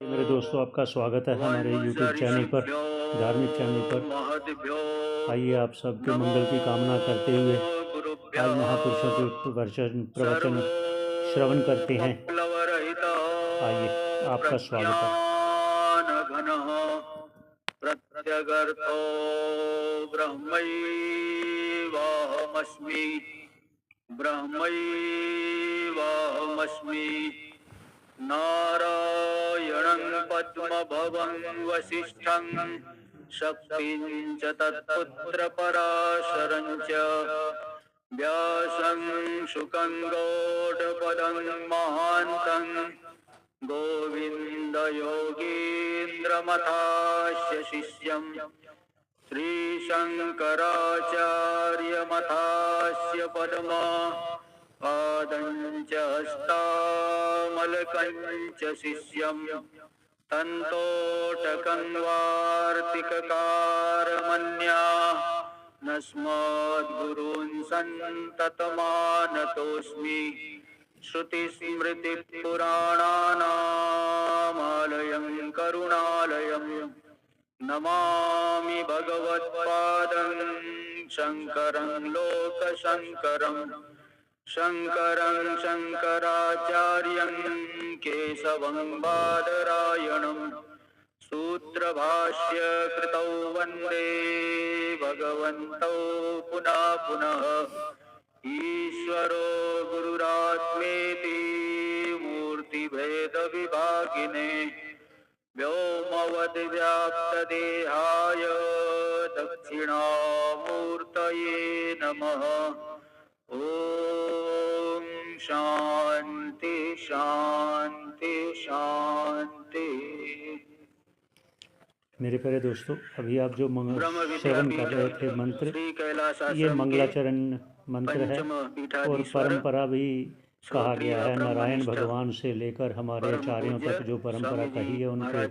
मेरे दोस्तों, आपका स्वागत है हमारे YouTube चैनल पर, धार्मिक चैनल पर। आइए आप सबके मंगल की कामना करते हुए आज महापुरुषों के प्रवचन श्रवण करते हैं। आइए, आपका स्वागत है। प्रत्यगर्थो ब्रह्मैवाहमस्मि नारायणं पद्मभवं वसिष्ठं शक्तिं च तत्पुत्रपराशरं च व्यासं शुकं गौडपदं महान्तं गोविन्दयोगीन्द्रमथास्य शिष्यं श्रीशङ्कराचार्यमथास्य पद्मा पादञ्च हस्तामलकं च शिष्यं तन्तोटकं वार्तिककारमन्या नस्मद्गुरून् सन्ततमानतोऽस्मि श्रुतिस्मृतिपुराणानामालयं करुणालयं नमामि भगवत्पादं शङ्करं लोकशङ्करं शङ्करं शङ्कराचार्यं केशवं बादरायणं सूत्रभाष्य कृतौ वन्दे भगवन्तौ पुनः पुनः ईश्वरो गुरुरात्मेति मूर्तिभेदविभागिने व्योमवद्व्याप्तदेहाय दक्षिणामूर्तये नमः। ओम शांति शांति शांति। मेरे प्यारे दोस्तों, अभी आप जो श्रवण कर रहे थे मंत्र, ये मंगलाचरण मंत्र है और परंपरा भी कहा गया है। नारायण भगवान से लेकर हमारे आचार्यों तक जो परंपरा कही है, उनके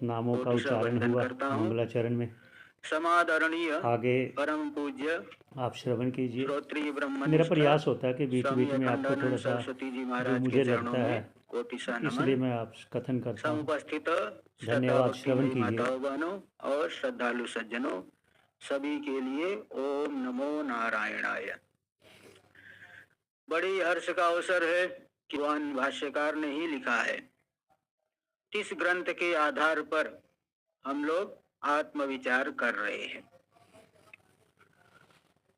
नामों का उच्चारण हुआ मंगलाचरण में। समादरणीय आगे परम पूज्य आप श्रवण कीजिए। श्रोत्रिय मेरा प्रयास होता है कि बीच बीच में आपको थोड़ा सा जो मुझे लगता है, इसलिए मैं आप कथन करता हूँ। धन्यवाद। श्रवण कीजिए। और श्रद्धालु सज्जनों सभी के लिए ओम नमो नारायणाय। बड़ी हर्ष का अवसर है कि भाष्यकार ने ही लिखा है। इस ग्रंथ के आधार पर हम लोग आत्मविचार कर रहे हैं।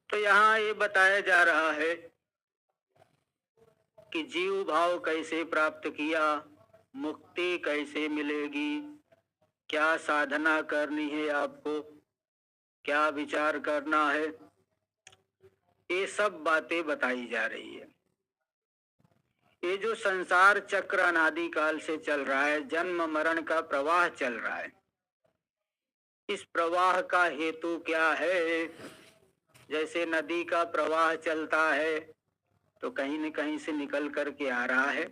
तो यहाँ ये बताया जा रहा है कि जीव भाव कैसे प्राप्त किया, मुक्ति कैसे मिलेगी, क्या साधना करनी है आपको, क्या विचार करना है, ये सब बातें बताई जा रही है। ये जो संसार चक्र अनादि काल से चल रहा है, जन्म मरण का प्रवाह चल रहा है, इस प्रवाह का हेतु क्या है? जैसे नदी का प्रवाह चलता है तो कहीं न कहीं से निकल करके आ रहा है।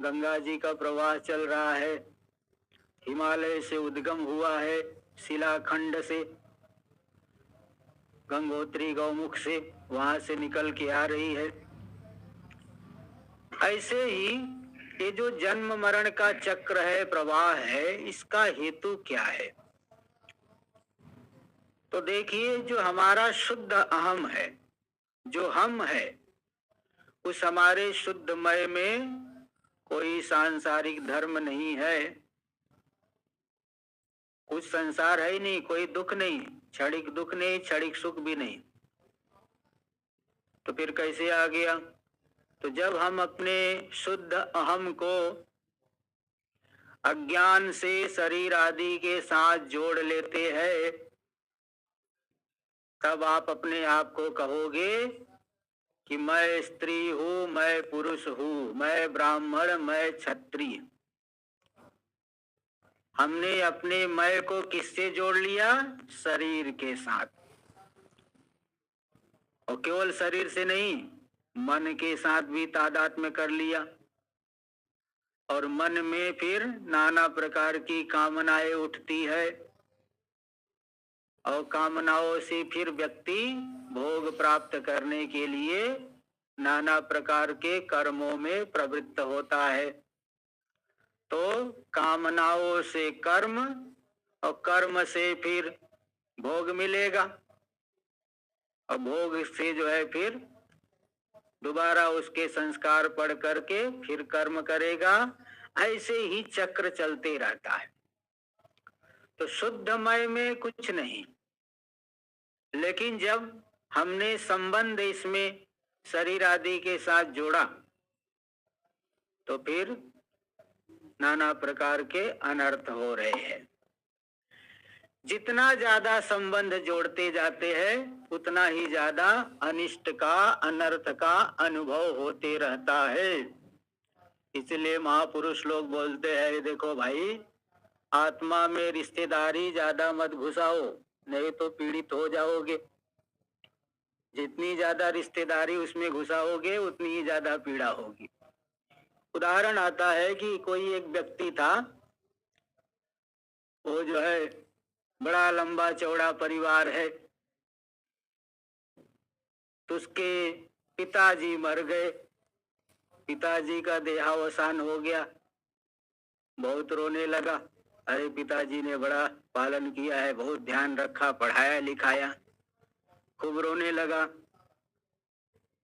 गंगा जी का प्रवाह चल रहा है, हिमालय से उद्गम हुआ है, शिलाखंड से, गंगोत्री गौमुख से, वहां से निकल के आ रही है। ऐसे ही ये जो जन्म मरण का चक्र है, प्रवाह है, इसका हेतु क्या है? तो देखिए, जो हमारा शुद्ध अहम है, जो हम है, उस हमारे शुद्ध मय में कोई सांसारिक धर्म नहीं है, कुछ संसार है ही नहीं, कोई दुख नहीं, क्षणिक दुख नहीं, क्षणिक सुख भी नहीं। तो फिर कैसे आ गया? तो जब हम अपने शुद्ध अहम को अज्ञान से शरीर आदि के साथ जोड़ लेते हैं, तब आप अपने आप को कहोगे कि मैं स्त्री हूं, मैं पुरुष हूं, मैं ब्राह्मण, मैं क्षत्रिय। हमने अपने मैं को किससे जोड़ लिया? शरीर के साथ। और केवल शरीर से नहीं, मन के साथ भी तादात्म्य कर लिया। और मन में फिर नाना प्रकार की कामनाएं उठती है, और कामनाओं से फिर व्यक्ति भोग प्राप्त करने के लिए नाना प्रकार के कर्मों में प्रवृत्त होता है। तो कामनाओं से कर्म और कर्म से फिर भोग मिलेगा और भोग से जो है फिर दोबारा उसके संस्कार पढ़ करके फिर कर्म करेगा। ऐसे ही चक्र चलते रहता है। तो शुद्धमय में कुछ नहीं, लेकिन जब हमने संबंध इसमें शरीर आदि के साथ जोड़ा तो फिर नाना प्रकार के अनर्थ हो रहे हैं। जितना ज्यादा संबंध जोड़ते जाते हैं उतना ही ज्यादा अनिष्ट का अनर्थ का अनुभव होते रहता है। इसलिए महापुरुष लोग बोलते हैं, देखो भाई, आत्मा में रिश्तेदारी ज्यादा मत घुसाओ, नहीं तो पीड़ित हो जाओगे। जितनी ज्यादा रिश्तेदारी उसमें घुसाओगे उतनी ही ज्यादा पीड़ा होगी। उदाहरण आता है कि कोई एक व्यक्ति था, वो जो है बड़ा लंबा चौड़ा परिवार है, तो उसके पिताजी मर गए। पिताजी का देहावसान हो गया। बहुत रोने लगा। अरे पिताजी ने बड़ा पालन किया है, बहुत ध्यान रखा, पढ़ाया लिखाया। खूब रोने लगा।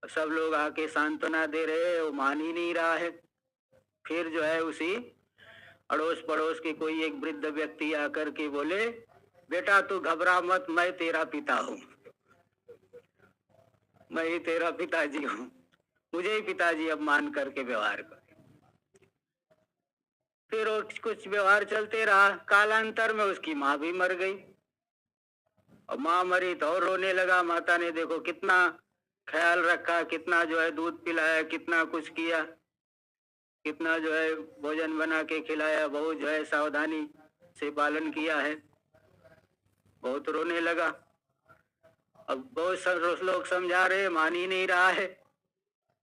सब लोग आके सांत्वना दे रहे, वो मान ही नहीं रहा है। फिर जो है उसी अड़ोस पड़ोस के कोई एक वृद्ध व्यक्ति आकर के बोले, बेटा तू घबरा मत, मैं तेरा पिता हूँ, मैं ही तेरा पिताजी हूँ, मुझे ही पिताजी अब मान करके व्यवहार कर। फिर कुछ व्यवहार चलते रहा। कालांतर में उसकी माँ भी मर गई और माँ मरी तो और रोने लगा। माता ने देखो कितना ख्याल रखा, कितना जो है दूध पिलाया, कितना कुछ किया, कितना जो है भोजन बना के खिलाया, बहुत जो है सावधानी से पालन किया है। बहुत रोने लगा। अब बहुत सारे लोग समझा रहे, मान ही नहीं रहा है।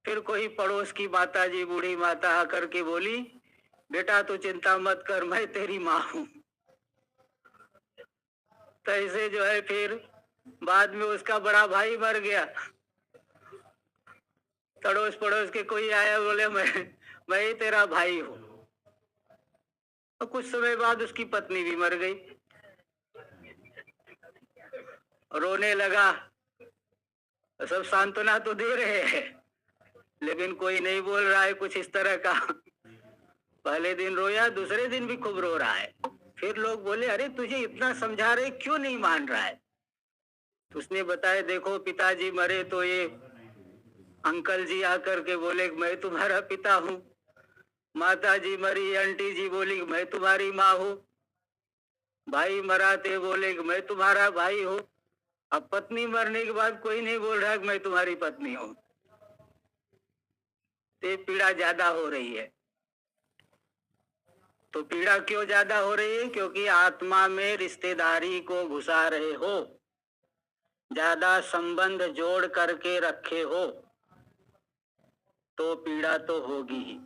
फिर कोई पड़ोस की माता जी, बूढ़ी माता आकर के बोली, बेटा तू चिंता मत कर, मैं तेरी माँ हूँ। तो ऐसे जो है फिर बाद में उसका बड़ा भाई मर गया। अड़ोस पड़ोस के कोई आया, बोले मैं ही तेरा भाई हूँ। और कुछ समय बाद उसकी पत्नी भी मर गई। रोने लगा। सब सांत्वना तो दे रहे हैं लेकिन कोई नहीं बोल रहा है कुछ इस तरह का। पहले दिन रोया, दूसरे दिन भी खूब रो रहा है। फिर लोग बोले, अरे तुझे इतना समझा रहे क्यों नहीं मान रहा है? तो उसने बताया, देखो पिताजी मरे तो ये अंकल जी आकर के बोले मैं तुम्हारा पिता हूँ, माता जी मरी, आंटी जी बोली मैं तुम्हारी माँ हूँ, भाई मरा थे बोले मैं तुम्हारा भाई हूँ। अब पत्नी मरने के बाद कोई नहीं बोल रहा कि मैं तुम्हारी पत्नी हूँ। तो पीड़ा ज्यादा हो रही है। तो पीड़ा क्यों ज्यादा हो रही है? क्योंकि आत्मा में रिश्तेदारी को घुसा रहे हो, ज्यादा संबंध जोड़ करके रखे हो, तो पीड़ा तो होगी ही।